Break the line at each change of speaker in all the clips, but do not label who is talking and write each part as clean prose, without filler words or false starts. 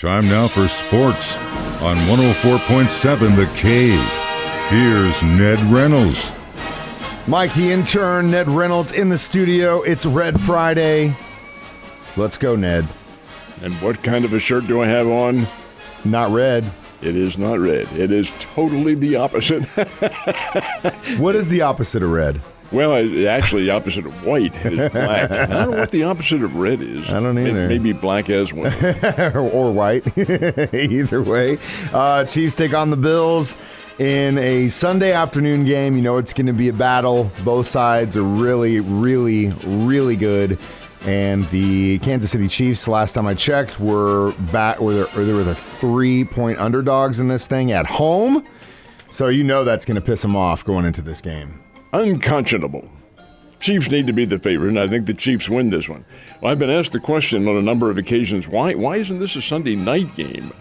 Time now for sports on 104.7 The Cave. Here's Ned Reynolds.
Mike, the intern, Ned Reynolds in the studio. It's Red Friday. Let's go, Ned.
And what kind of a shirt do I have on?
Not red.
It is not red. It is totally the opposite.
What is the opposite of red?
Well, actually, the opposite of white is black. I don't know what the opposite of red is.
I don't either.
Maybe black as well.
Or white. Either way. Chiefs take on the Bills in a Sunday afternoon game. You know it's going to be a battle. Both sides are really, really, really good. And the Kansas City Chiefs, last time I checked, were back, or they were the 3-point underdogs in this thing at home. So you know that's going to piss them off going into this game.
Unconscionable. Chiefs need to be the favorite, and I think the Chiefs win this one. Well, I've been asked the question on a number of occasions, why isn't this a Sunday night game?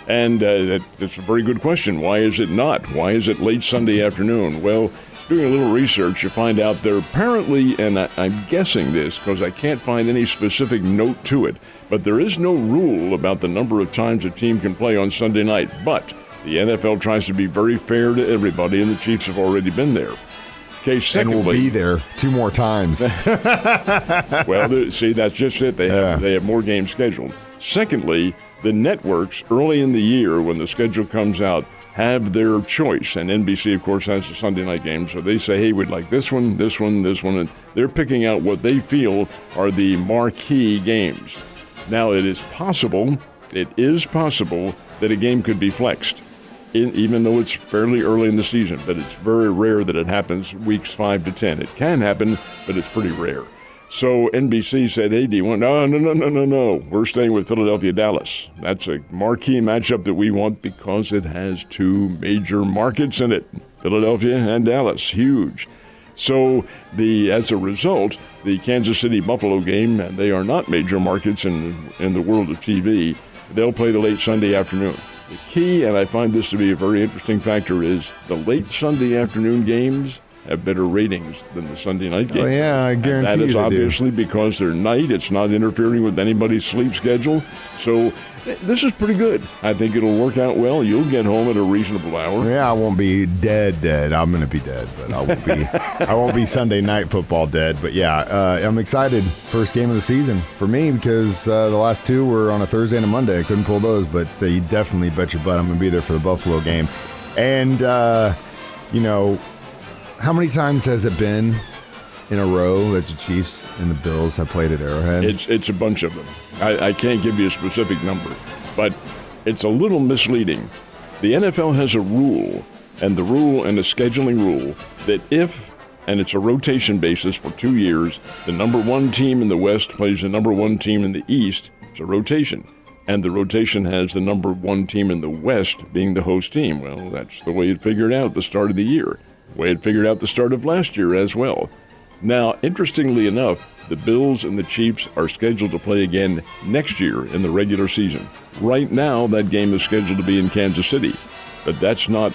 And that's a very good question. Why is it not? Why is it late Sunday afternoon? Well, doing a little research, you find out they're apparently, and I'm guessing this because I can't find any specific note to it, but there is no rule about the number of times a team can play on Sunday night. But the NFL tries to be very fair to everybody, and the Chiefs have already been there. Okay, secondly,
and we'll be there 2 more times.
Well, see, that's just it. They have more games scheduled. Secondly, the networks early in the year when the schedule comes out have their choice, and NBC, of course, has the Sunday night game. So they say, hey, we'd like this one, this one, this one, and they're picking out what they feel are the marquee games. Now, it is possible that a game could be flexed, even though it's fairly early in the season, but it's very rare that it happens weeks 5 to 10. It can happen, but it's pretty rare. So NBC said, hey, do you want? No. We're staying with Philadelphia-Dallas. That's a marquee matchup that we want because it has 2 major markets in it, Philadelphia and Dallas, huge. So as a result, the Kansas City-Buffalo game, and they are not major markets in the world of TV, they'll play the late Sunday afternoon. The key, and I find this to be a very interesting factor, is the late Sunday afternoon games have better ratings than the Sunday night games.
Oh, yeah, I guarantee you.
That is obviously because they're night. It's not interfering with anybody's sleep schedule. So this is pretty good. I think it'll work out well. You'll get home at a reasonable hour.
Yeah, I won't be dead. I'm going to be dead, but I won't be Sunday night football dead. But yeah, I'm excited. First game of the season for me because the last 2 were on a Thursday and a Monday. I couldn't pull those, but you definitely bet your butt I'm going to be there for the Buffalo game. And, how many times has it been in a row that the Chiefs and the Bills have played at Arrowhead?
It's a bunch of them. I can't give you a specific number, but it's a little misleading. The NFL has a rule, and the scheduling rule, that and it's a rotation basis for 2 years, the number 1 team in the West plays the number 1 team in the East. It's a rotation. And the rotation has the number 1 team in the West being the host team. Well, that's the way it figured out at the start of the year. Way it figured out the start of last year as well. Now, interestingly enough, the Bills and the Chiefs are scheduled to play again next year in the regular season. Right now, that game is scheduled to be in Kansas City, but that's not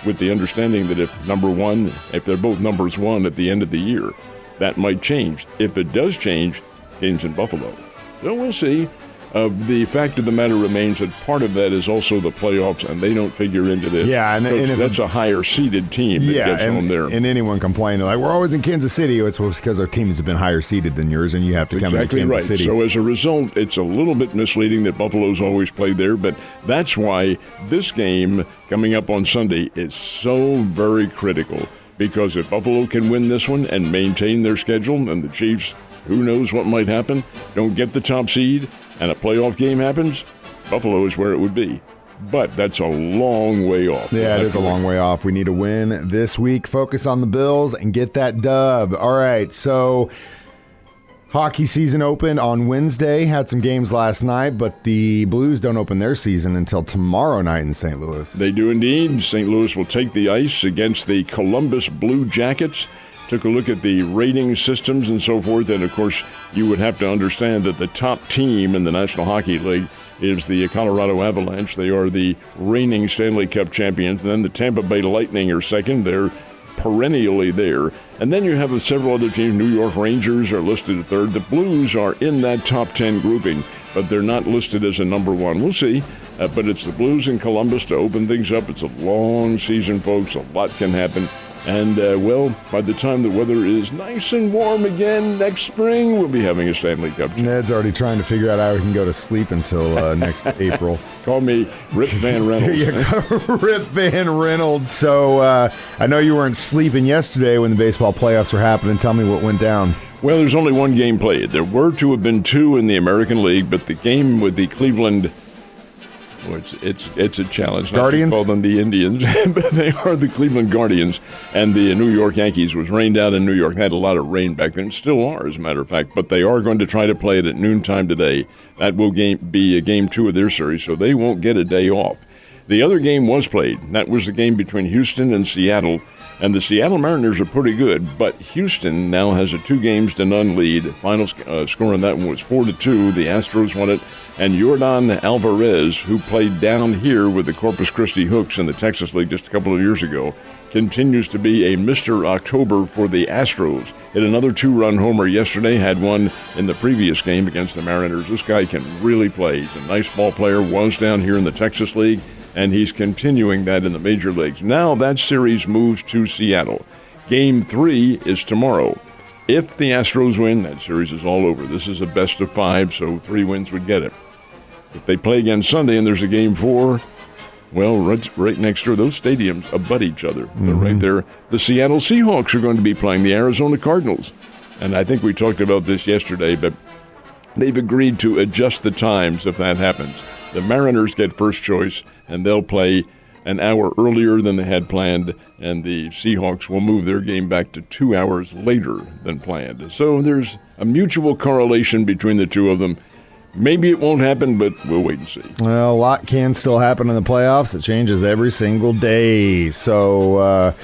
with the understanding that if they're both numbers 1 at the end of the year, that might change. If it does change, game's in Buffalo. So we'll see. The fact of the matter remains that part of that is also the playoffs, and they don't figure into this.
Yeah, and
that's a higher-seeded team that gets home there.
And anyone complaining, like, we're always in Kansas City. It's because our teams have been higher-seeded than yours, and you have to come into Kansas City.
So as a result, it's a little bit misleading that Buffalo's always played there, but that's why this game coming up on Sunday is so very critical, because if Buffalo can win this one and maintain their schedule, and the Chiefs, who knows what might happen, don't get the top seed, and a playoff game happens, Buffalo is where it would be. But that's a long way off.
Yeah, it is a long way off. We need a win this week. Focus on the Bills and get that dub. All right, so hockey season opened on Wednesday. Had some games last night, but the Blues don't open their season until tomorrow night in St. Louis.
They do indeed. St. Louis will take the ice against the Columbus Blue Jackets. Took a look at the rating systems and so forth, and of course you would have to understand that the top team in the National Hockey League is the Colorado Avalanche. They are the reigning Stanley Cup champions, and then the Tampa Bay Lightning are second. They're perennially there. And then you have several other teams. New York Rangers are listed at third. The Blues are in that top 10 grouping, but they're not listed as a number one. We'll see. But it's the Blues in Columbus to open things up. It's a long season, folks. A lot can happen. And, by the time the weather is nice and warm again next spring, we'll be having a Stanley Cup.
Ned's already trying to figure out how he can go to sleep until next April.
Call me Rip Van Reynolds.
Rip Van Reynolds. So I know you weren't sleeping yesterday when the baseball playoffs were happening. Tell me what went down.
Well, there's only one game played. There were to have been two in the American League, but the game with the Cleveland... It's a challenge.
Guardians?
Not to call them the Indians, but they are the Cleveland Guardians. And the New York Yankees was rained out in New York. They had a lot of rain back then, still are, as a matter of fact. But they are going to try to play it at noontime today. That will be a game 2 of their series, so they won't get a day off. The other game was played. That was the game between Houston and Seattle. And the Seattle Mariners are pretty good, but Houston now has a 2-0 lead. The final score on that one was 4-2. The Astros won it. And Yordan Alvarez, who played down here with the Corpus Christi Hooks in the Texas League just a couple of years ago, continues to be a Mr. October for the Astros. Hit another 2-run homer yesterday, had one in the previous game against the Mariners. This guy can really play. He's a nice ball player, was down here in the Texas League, and he's continuing that in the major leagues. Now that series moves to Seattle. Game 3 is tomorrow. If the Astros win, that series is all over. This is a best of 5, so 3 wins would get it. If they play again Sunday and there's a game 4, well, right next door, those stadiums abut each other. They're right there. The Seattle Seahawks are going to be playing the Arizona Cardinals. And I think we talked about this yesterday, but they've agreed to adjust the times if that happens. The Mariners get first choice, and they'll play an hour earlier than they had planned, and the Seahawks will move their game back to 2 hours later than planned. So there's a mutual correlation between the two of them. Maybe it won't happen, but we'll wait and see.
Well, a lot can still happen in the playoffs. It changes every single day. So,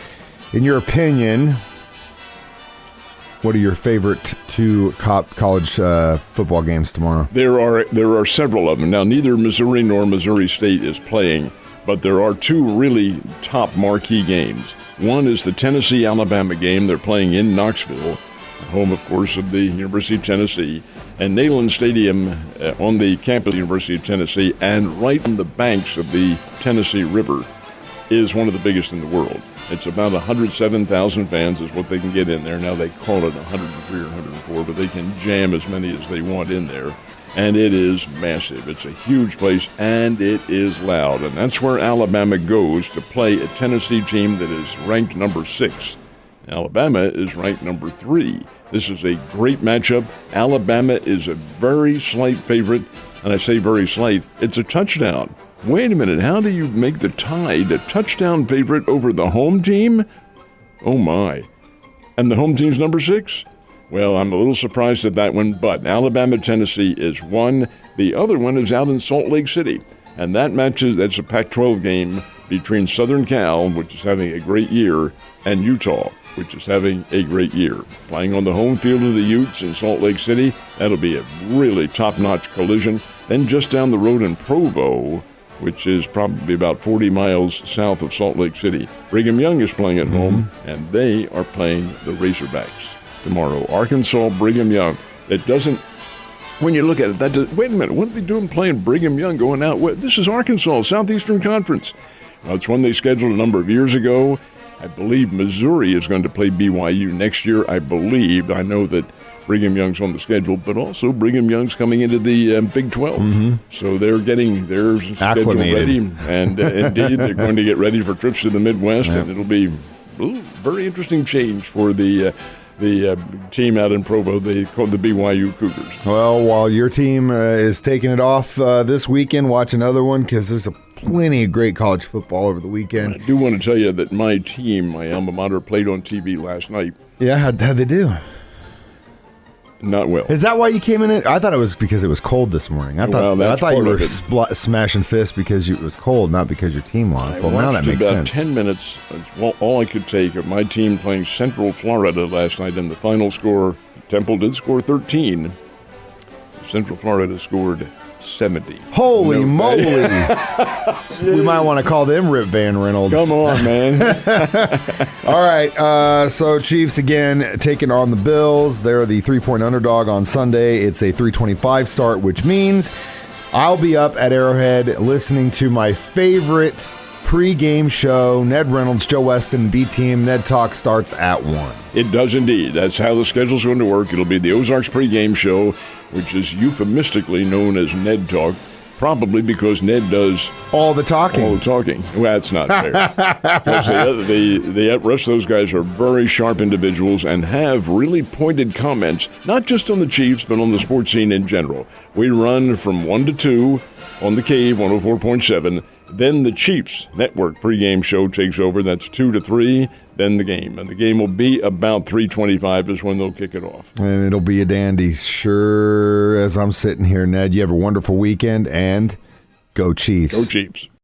in your opinion, what are your favorite 2 college football games tomorrow?
There are several of them. Now, neither Missouri nor Missouri State is playing, but there are 2 really top marquee games. One is the Tennessee-Alabama game. They're playing in Knoxville, home, of course, of the University of Tennessee, and Neyland Stadium on the campus of the University of Tennessee, and right on the banks of the Tennessee River, is one of the biggest in the world. It's about 107,000 fans is what they can get in there. Now they call it 103 or 104, but they can jam as many as they want in there. And it is massive. It's a huge place, and it is loud. And that's where Alabama goes to play a Tennessee team that is ranked number 6. Alabama is ranked number 3. This is a great matchup. Alabama is a very slight favorite, and I say very slight. It's a touchdown. Wait a minute, how do you make the Tide a touchdown favorite over the home team? Oh my. And the home team's number 6? Well, I'm a little surprised at that one, but Alabama-Tennessee is one. The other one is out in Salt Lake City, and that's a Pac-12 game between Southern Cal, which is having a great year, and Utah, which is having a great year. Playing on the home field of the Utes in Salt Lake City, that'll be a really top-notch collision. Then just down the road in Provo, which is probably about 40 miles south of Salt Lake City, Brigham Young is playing at home, and they are playing the Razorbacks tomorrow. Arkansas, Brigham Young. It doesn't, when you look at it, wait a minute, what are they doing playing Brigham Young going out? This is Arkansas, Southeastern Conference. Well, it's one they scheduled a number of years ago. I believe Missouri is going to play BYU next year. I know that Brigham Young's on the schedule, but also Brigham Young's coming into the Big 12. So they're getting their schedule ready. And indeed, they're going to get ready for trips to the Midwest, and it'll be a very interesting change for the team out in Provo. They call the BYU Cougars.
Well, while your team is taking it off this weekend, watch another one because there's plenty of great college football over the weekend.
I do want to tell you that my team, my alma mater, played on TV last night.
Yeah, how'd they do?
Not well.
Is that why you came in it? I thought it was because it was cold this morning. I thought you were smashing fists because it was cold, not because your team lost. Well, now that makes sense.
About 10 minutes, all I could take of my team playing Central Florida last night, and the final score, Temple did score 13. Central Florida scored 70.
Holy moly. We might want to call them Rip Van Reynolds.
Come on, man.
All right, so Chiefs again taking on the Bills. They're the 3-point underdog on Sunday. It's a 3:25 start, which means I'll be up at Arrowhead listening to my favorite pre-game show, Ned Reynolds, Joe Weston, B-Team. Ned Talk starts at 1.
It does indeed. That's how the schedule's going to work. It'll be the Ozarks pregame show, which is euphemistically known as Ned Talk, probably because Ned does
all the talking.
Well, that's not fair. Because the rest of those guys are very sharp individuals and have really pointed comments, not just on the Chiefs, but on the sports scene in general. We run from 1 to 2 on the Cave, 104.7. Then the Chiefs Network pregame show takes over. That's 2 to 3. Then the game. And the game will be about 3:25 is when they'll kick it off.
And it'll be a dandy. Sure as I'm sitting here, Ned, you have a wonderful weekend, and go Chiefs.
Go Chiefs.